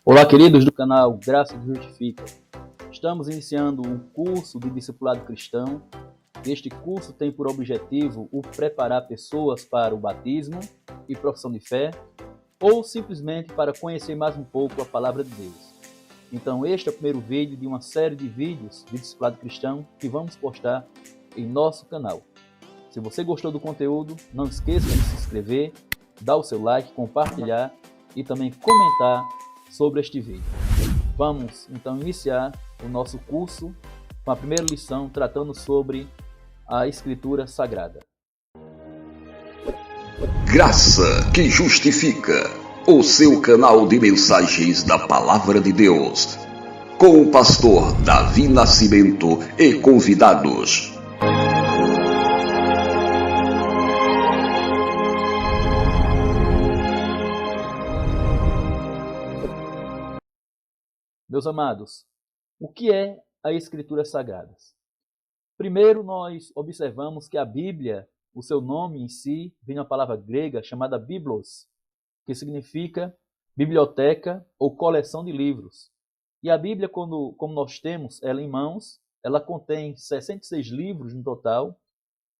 Olá, queridos do canal Graça que Justifica. Estamos iniciando um curso de discipulado cristão. Este curso tem por objetivo o preparar pessoas para o batismo e profissão de fé, ou simplesmente para conhecer mais um pouco a palavra de Deus. Então, este é o primeiro vídeo de uma série de vídeos de discipulado cristão que vamos postar em nosso canal. Se você gostou do conteúdo, não esqueça de se inscrever, dar o seu like, compartilhar e também comentar sobre este vídeo. Vamos então iniciar o nosso curso com a primeira lição tratando sobre a Escritura Sagrada. Graça que Justifica, o seu canal de mensagens da Palavra de Deus, com o pastor Davi Nascimento e convidados. Meus amados, o que é a Escritura Sagrada? Primeiro, nós observamos que a Bíblia, o seu nome em si, vem da palavra grega chamada biblos, que significa biblioteca ou coleção de livros. E a Bíblia, como nós temos ela em mãos, ela contém 66 livros no total,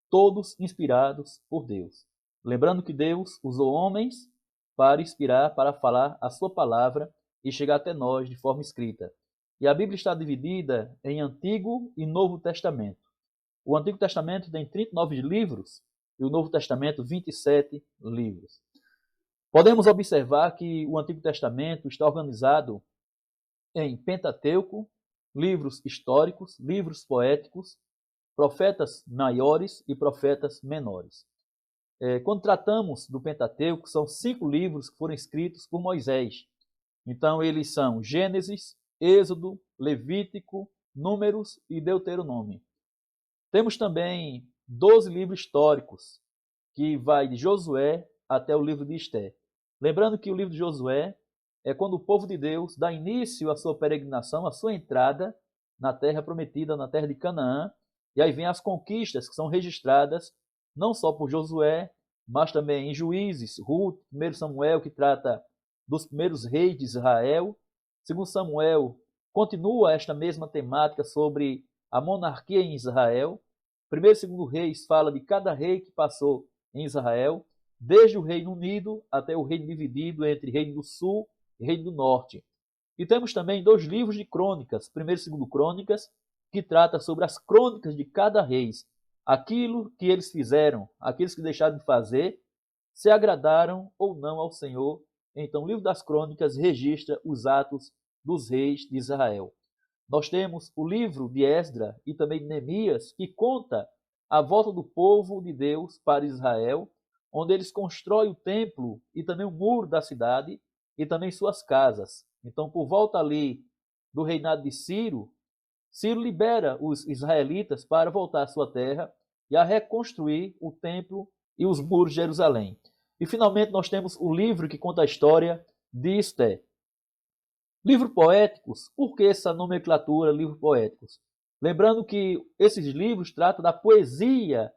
todos inspirados por Deus. Lembrando que Deus usou homens para inspirar, para falar a sua palavra e chegar até nós de forma escrita. E a Bíblia está dividida em Antigo e Novo Testamento. O Antigo Testamento tem 39 livros e o Novo Testamento 27 livros. Podemos observar que o Antigo Testamento está organizado em Pentateuco, livros históricos, livros poéticos, profetas maiores e profetas menores. Quando tratamos do Pentateuco, são 5 livros que foram escritos por Moisés. Então, eles são Gênesis, Êxodo, Levítico, Números e Deuteronômio. Temos também 12 livros históricos, que vai de Josué até o livro de Esté. Lembrando que o livro de Josué é quando o povo de Deus dá início à sua peregrinação, à sua entrada na terra prometida, na terra de Canaã, e aí vem as conquistas que são registradas não só por Josué, mas também em Juízes, Ruth, 1 Samuel, que trata dos primeiros reis de Israel. 2 Samuel continua esta mesma temática sobre a monarquia em Israel. 1 e 2 Reis fala de cada rei que passou em Israel, desde o Reino Unido até o reino dividido entre Reino do Sul e Reino do Norte. E temos também 2 livros de crônicas, 1 e 2 Crônicas, que trata sobre as crônicas de cada rei, aquilo que eles fizeram, aqueles que deixaram de fazer, se agradaram ou não ao Senhor. Então, o livro das crônicas registra os atos dos reis de Israel. Nós temos o livro de Esdra e também de Neemias, que conta a volta do povo de Deus para Israel, onde eles constroem o templo e também o muro da cidade e também suas casas. Então, por volta ali do reinado de Ciro, Ciro libera os israelitas para voltar à sua terra e a reconstruir o templo e os muros de Jerusalém. E, finalmente, nós temos o livro que conta a história de Esté. Livros poéticos, por que essa nomenclatura, livros poéticos? Lembrando que esses livros tratam da poesia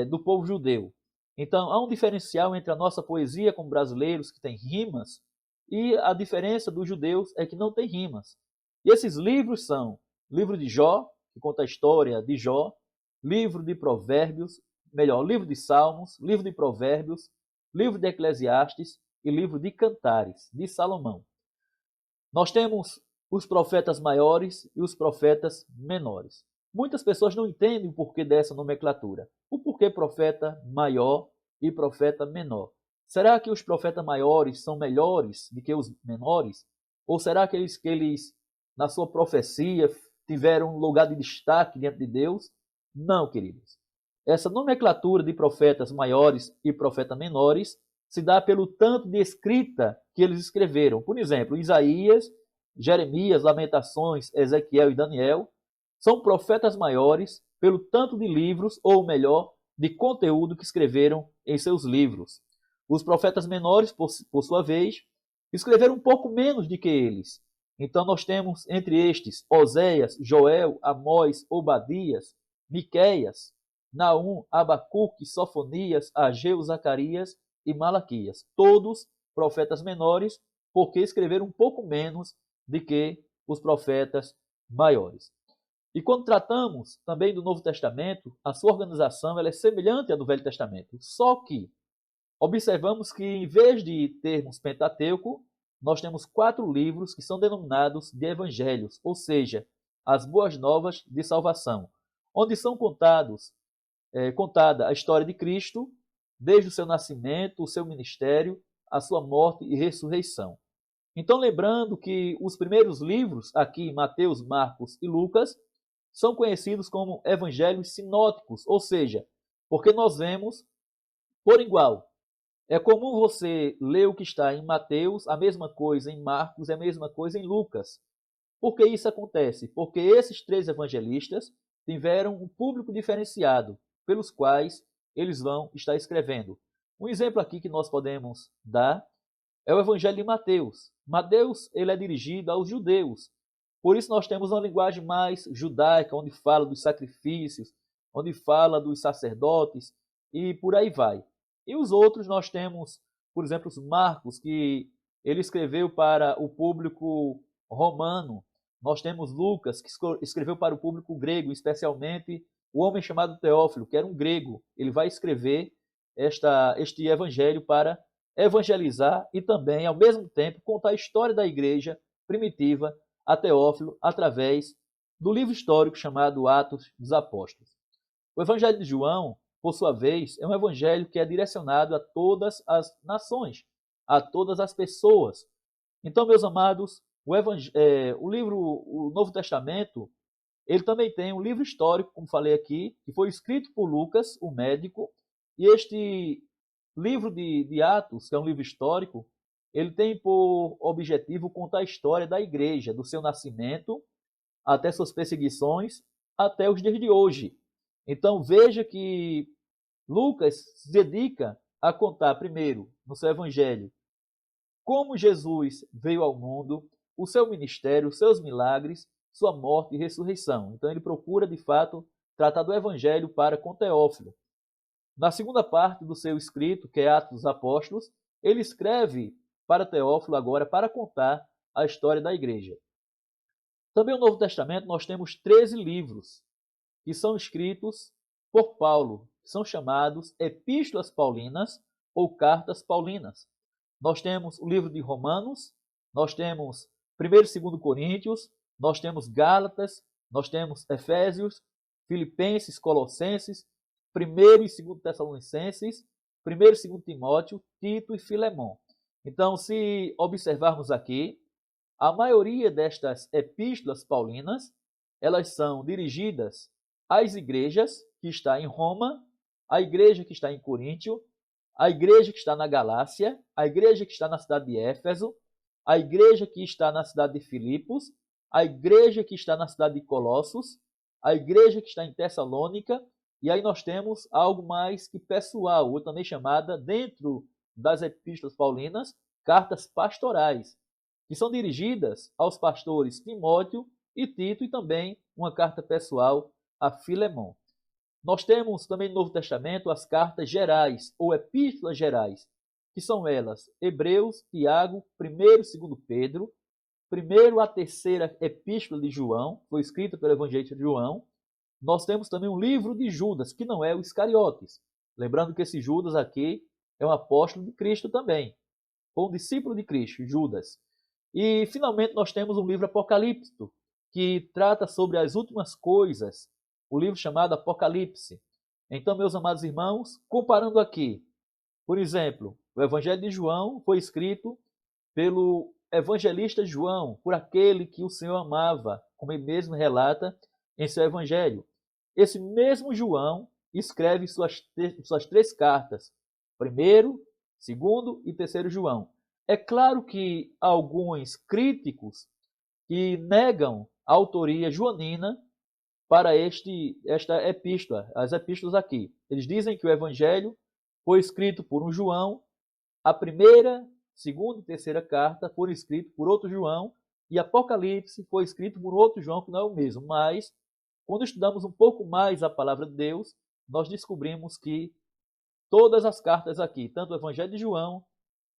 do povo judeu. Então, há um diferencial entre a nossa poesia como brasileiros, que tem rimas, e a diferença dos judeus é que não tem rimas. E esses livros são livro de Jó, que conta a história de Jó, livro de Provérbios, livro de Salmos, livro de Provérbios, livro de Eclesiastes e livro de Cantares, de Salomão. Nós temos os profetas maiores e os profetas menores. Muitas pessoas não entendem o porquê dessa nomenclatura. O porquê profeta maior e profeta menor? Será que os profetas maiores são melhores do que os menores? Ou será que eles na sua profecia, tiveram um lugar de destaque diante de Deus? Não, queridos. Essa nomenclatura de profetas maiores e profetas menores se dá pelo tanto de escrita que eles escreveram. Por exemplo, Isaías, Jeremias, Lamentações, Ezequiel e Daniel são profetas maiores pelo tanto de livros, ou melhor, de conteúdo que escreveram em seus livros. Os profetas menores, por sua vez, escreveram um pouco menos do que eles. Então nós temos entre estes Oséias, Joel, Amós, Obadias, Miqueias, Naum, Abacuque, Sofonias, Ageu, Zacarias e Malaquias. Todos profetas menores, porque escreveram um pouco menos do que os profetas maiores. E quando tratamos também do Novo Testamento, a sua organização ela é semelhante à do Velho Testamento, só que observamos que, em vez de termos Pentateuco, nós temos 4 livros que são denominados de evangelhos, ou seja, as boas novas de salvação, onde são contada a história de Cristo, desde o seu nascimento, o seu ministério, a sua morte e ressurreição. Então, lembrando que os primeiros livros, aqui Mateus, Marcos e Lucas, são conhecidos como evangelhos sinóticos, ou seja, porque nós vemos por igual. É comum você ler o que está em Mateus, a mesma coisa em Marcos e a mesma coisa em Lucas. Por que isso acontece? Porque esses 3 evangelistas tiveram um público diferenciado, pelos quais eles vão estar escrevendo. Um exemplo aqui que nós podemos dar é o Evangelho de Mateus. Mateus ele é dirigido aos judeus. Por isso nós temos uma linguagem mais judaica, onde fala dos sacrifícios, onde fala dos sacerdotes e por aí vai. E os outros nós temos, por exemplo, os Marcos, que ele escreveu para o público romano. Nós temos Lucas, que escreveu para o público grego, especialmente o homem chamado Teófilo, que era um grego. Ele vai escrever este evangelho para evangelizar e também, ao mesmo tempo, contar a história da igreja primitiva a Teófilo através do livro histórico chamado Atos dos Apóstolos. O Evangelho de João, por sua vez, é um evangelho que é direcionado a todas as nações, a todas as pessoas. Então, meus amados, o Novo Testamento, ele também tem um livro histórico, como falei aqui, que foi escrito por Lucas, o médico, e este livro de Atos, que é um livro histórico, ele tem por objetivo contar a história da igreja, do seu nascimento, até suas perseguições, até os dias de hoje. Então veja que Lucas se dedica a contar primeiro, no seu evangelho, como Jesus veio ao mundo, o seu ministério, os seus milagres, sua morte e ressurreição. Então ele procura, de fato, tratar do evangelho para com Teófilo. Na segunda parte do seu escrito, que é Atos dos Apóstolos, ele escreve para Teófilo agora para contar a história da igreja. Também no Novo Testamento nós temos 13 livros que são escritos por Paulo, que são chamados Epístolas Paulinas ou Cartas Paulinas. Nós temos o livro de Romanos, nós temos 1º e 2º Coríntios, nós temos Gálatas, nós temos Efésios, Filipenses, Colossenses, 1º e 2º Tessalonicenses, 1º e 2º Timóteo, Tito e Filemão. Então, se observarmos aqui, a maioria destas epístolas paulinas, elas são dirigidas às igrejas que está em Roma, a igreja que está em Coríntio, a igreja que está na Galácia, a igreja que está na cidade de Éfeso, a igreja que está na cidade de Filipos, a igreja que está na cidade de Colossos, a igreja que está em Tessalônica, e aí nós temos algo mais que pessoal, ou também chamada, dentro das epístolas paulinas, cartas pastorais, que são dirigidas aos pastores Timóteo e Tito, e também uma carta pessoal a Filemão. Nós temos também no Novo Testamento as cartas gerais, ou epístolas gerais, que são elas Hebreus, Tiago, 1º e 2º Pedro, 1º a 3ª epístola de João, foi escrita pelo evangelista João. Nós temos também um livro de Judas, que não é o Iscariotes. Lembrando que esse Judas aqui é um apóstolo de Cristo também, ou um discípulo de Cristo, Judas. E, finalmente, nós temos um livro apocalíptico, que trata sobre as últimas coisas, o livro chamado Apocalipse. Então, meus amados irmãos, comparando aqui, por exemplo, o Evangelho de João foi escrito pelo evangelista João, por aquele que o Senhor amava, como ele mesmo relata em seu Evangelho. Esse mesmo João escreve suas 3 cartas, 1º, 2º e 3º João. É claro que alguns críticos que negam a autoria joanina para esta epístola, as epístolas aqui. Eles dizem que o Evangelho foi escrito por um João, a 1ª, 2ª e 3ª carta foram escritos por outro João, e Apocalipse foi escrito por outro João, que não é o mesmo. Mas, quando estudamos um pouco mais a palavra de Deus, nós descobrimos que todas as cartas aqui, tanto o Evangelho de João,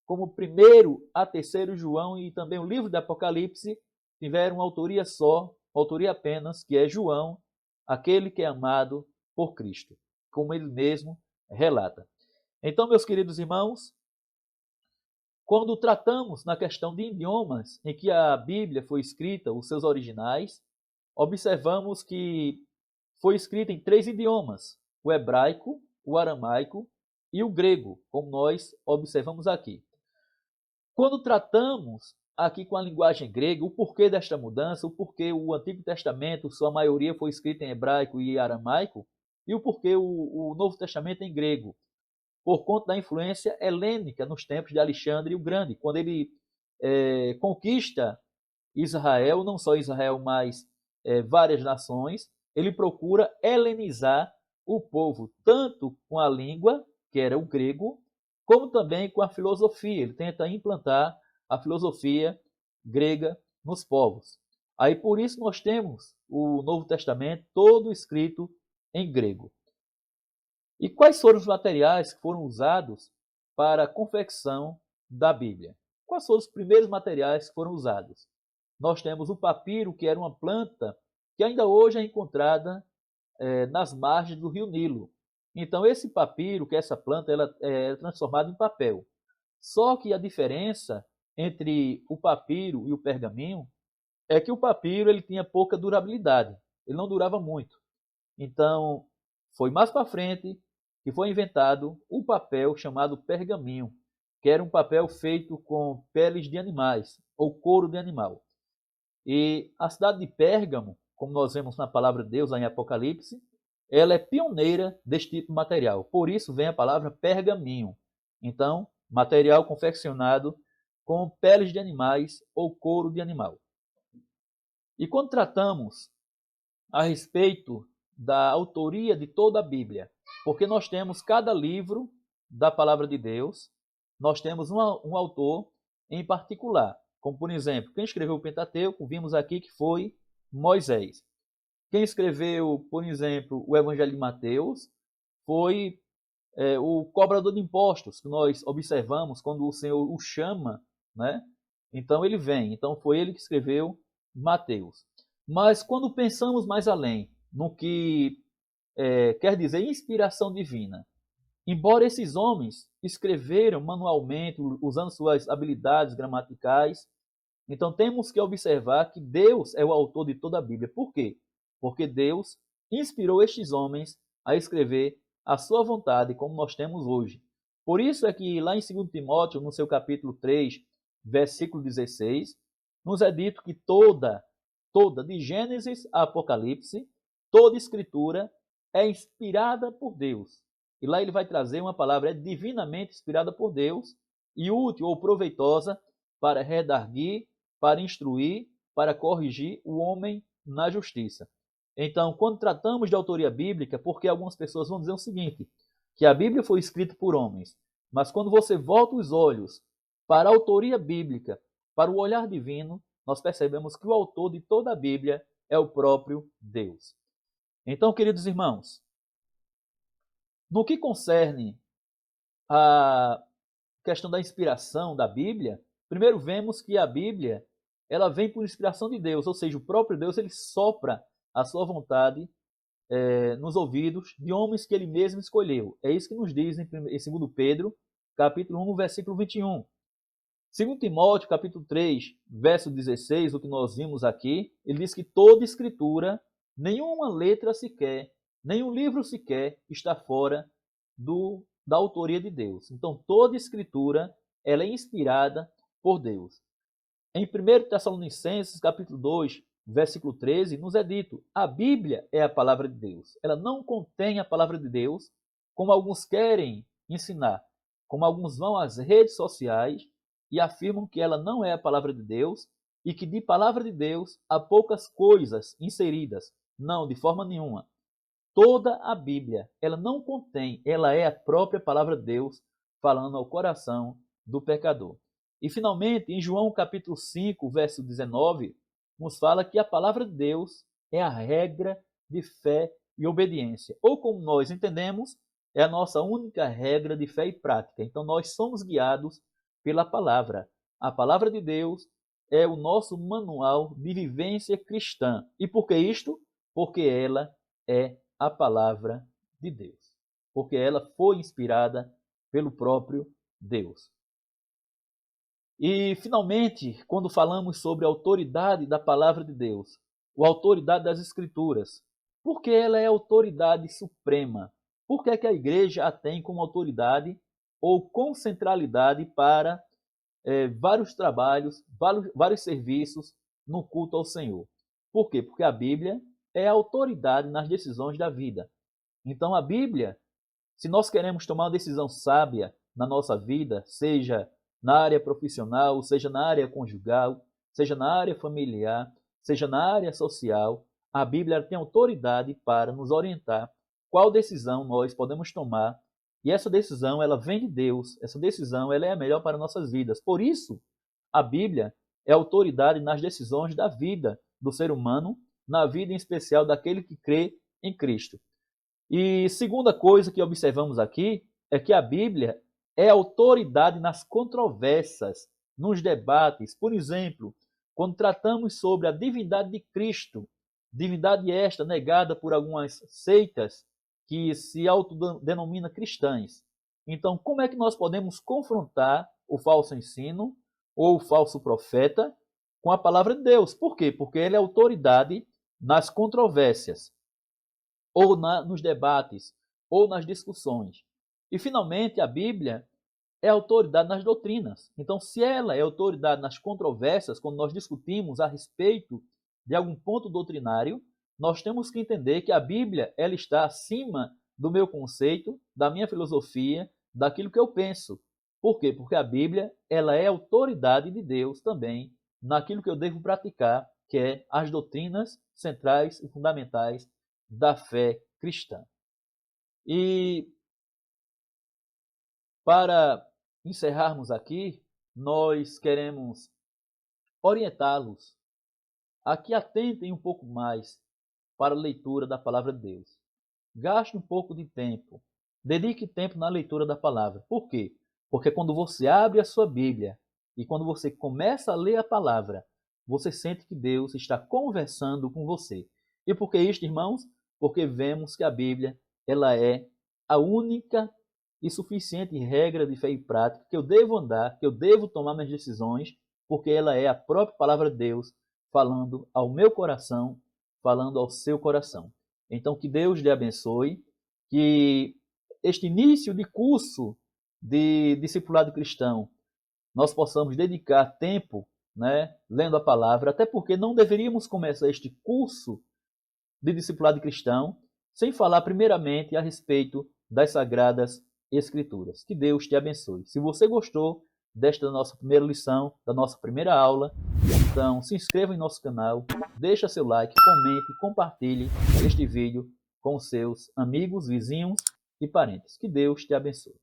como primeiro a terceiro João e também o livro do Apocalipse tiveram uma autoria só, uma autoria apenas, que é João, aquele que é amado por Cristo, como ele mesmo relata. Então, meus queridos irmãos, quando tratamos na questão de idiomas em que a Bíblia foi escrita, os seus originais, observamos que foi escrita em 3 idiomas: o hebraico, o aramaico e o grego, como nós observamos aqui. Quando tratamos aqui com a linguagem grega, o porquê desta mudança, o porquê o Antigo Testamento, sua maioria foi escrita em hebraico e aramaico, e o porquê o Novo Testamento em grego, por conta da influência helênica nos tempos de Alexandre o Grande, quando ele conquista Israel, não só Israel, mas várias nações, ele procura helenizar o povo, tanto com a língua, que era o grego, como também com a filosofia. Ele tenta implantar a filosofia grega nos povos. Aí por isso nós temos o Novo Testamento todo escrito em grego. E quais foram os materiais que foram usados para a confecção da Bíblia? Quais foram os primeiros materiais que foram usados? Nós temos o papiro, que era uma planta que ainda hoje é encontrada nas margens do rio Nilo. Então, esse papiro, que é essa planta, ela é transformada em papel. Só que a diferença entre o papiro e o pergaminho é que o papiro ele tinha pouca durabilidade, ele não durava muito. Então, foi mais para frente que foi inventado o papel chamado pergaminho, que era um papel feito com peles de animais ou couro de animal. E a cidade de Pérgamo, como nós vemos na palavra de Deus lá em Apocalipse, ela é pioneira deste tipo de material. Por isso vem a palavra pergaminho. Então, material confeccionado com peles de animais ou couro de animal. E quando tratamos a respeito da autoria de toda a Bíblia, porque nós temos cada livro da palavra de Deus, nós temos um autor em particular, como por exemplo, quem escreveu o Pentateuco, vimos aqui que foi Moisés. Quem escreveu, por exemplo, o Evangelho de Mateus foi o cobrador de impostos, que nós observamos quando o Senhor o chama, né? Então ele vem. Então foi ele que escreveu Mateus. Mas quando pensamos mais além, no que quer dizer inspiração divina, embora esses homens escreveram manualmente, usando suas habilidades gramaticais, então temos que observar que Deus é o autor de toda a Bíblia. Por quê? Porque Deus inspirou estes homens a escrever a sua vontade, como nós temos hoje. Por isso é que lá em 2 Timóteo, no seu capítulo 3, versículo 16, nos é dito que toda, de Gênesis a Apocalipse, toda escritura é inspirada por Deus. E lá ele vai trazer uma palavra, é divinamente inspirada por Deus e útil ou proveitosa para redarguir, para instruir, para corrigir o homem na justiça. Então, quando tratamos de autoria bíblica, porque algumas pessoas vão dizer o seguinte, que a Bíblia foi escrita por homens, mas quando você volta os olhos para a autoria bíblica, para o olhar divino, nós percebemos que o autor de toda a Bíblia é o próprio Deus. Então, queridos irmãos, no que concerne a questão da inspiração da Bíblia, primeiro vemos que a Bíblia ela vem por inspiração de Deus, ou seja, o próprio Deus ele sopra a sua vontade nos ouvidos de homens que ele mesmo escolheu. É isso que nos diz em 2 Pedro, capítulo 1, versículo 21. 2 Timóteo, capítulo 3, verso 16, o que nós vimos aqui, ele diz que toda escritura, nenhuma letra sequer, nenhum livro sequer está fora da autoria de Deus. Então, toda escritura ela é inspirada por Deus. Em 1 Tessalonicenses, capítulo 2, versículo 13, nos é dito, a Bíblia é a palavra de Deus. Ela não contém a palavra de Deus, como alguns querem ensinar, como alguns vão às redes sociais e afirmam que ela não é a palavra de Deus e que de palavra de Deus há poucas coisas inseridas. Não, de forma nenhuma. Toda a Bíblia, ela não contém, ela é a própria palavra de Deus falando ao coração do pecador. E finalmente, em João capítulo 5, verso 19, nos fala que a palavra de Deus é a regra de fé e obediência. Ou como nós entendemos, é a nossa única regra de fé e prática. Então nós somos guiados pela palavra. A palavra de Deus é o nosso manual de vivência cristã. E por que isto? Porque ela é a palavra de Deus. Porque ela foi inspirada pelo próprio Deus. E, finalmente, quando falamos sobre a autoridade da palavra de Deus, a autoridade das Escrituras, porque ela é a autoridade suprema. Por que é que a igreja a tem como autoridade ou com centralidade para vários trabalhos, vários serviços no culto ao Senhor? Por quê? Porque a Bíblia é a autoridade nas decisões da vida. Então, a Bíblia, se nós queremos tomar uma decisão sábia na nossa vida, seja na área profissional, seja na área conjugal, seja na área familiar, seja na área social, a Bíblia tem autoridade para nos orientar qual decisão nós podemos tomar. E essa decisão, ela vem de Deus. Essa decisão, ela é a melhor para nossas vidas. Por isso, a Bíblia é autoridade nas decisões da vida do ser humano, na vida em especial daquele que crê em Cristo. E segunda coisa que observamos aqui é que a Bíblia é autoridade nas controvérsias, nos debates. Por exemplo, quando tratamos sobre a divindade de Cristo, divindade esta negada por algumas seitas que se autodenominam cristãs. Então, como é que nós podemos confrontar o falso ensino ou o falso profeta com a palavra de Deus? Por quê? Porque ele é autoridade nas controvérsias, ou nos debates, ou nas discussões. E, finalmente, a Bíblia é autoridade nas doutrinas. Então, se ela é autoridade nas controvérsias, quando nós discutimos a respeito de algum ponto doutrinário, nós temos que entender que a Bíblia ela está acima do meu conceito, da minha filosofia, daquilo que eu penso. Por quê? Porque a Bíblia ela é autoridade de Deus também naquilo que eu devo praticar, que é as doutrinas centrais e fundamentais da fé cristã. E para encerrarmos aqui, nós queremos orientá-los a que atentem um pouco mais para a leitura da palavra de Deus. Gaste um pouco de tempo, dedique tempo na leitura da palavra. Por quê? Porque quando você abre a sua Bíblia e quando você começa a ler a palavra, você sente que Deus está conversando com você. E por que isto, irmãos? Porque vemos que a Bíblia ela é a única e suficiente regra de fé e prática que eu devo andar, que eu devo tomar minhas decisões, porque ela é a própria palavra de Deus falando ao meu coração, falando ao seu coração. Então, que Deus lhe abençoe, que este início de curso de discipulado cristão, nós possamos dedicar tempo, lendo a palavra, até porque não deveríamos começar este curso de discipulado cristão sem falar primeiramente a respeito das Sagradas Escrituras. Que Deus te abençoe. Se você gostou desta nossa primeira lição, da nossa primeira aula, então se inscreva em nosso canal, deixa seu like, comente, compartilhe este vídeo com seus amigos, vizinhos e parentes. Que Deus te abençoe.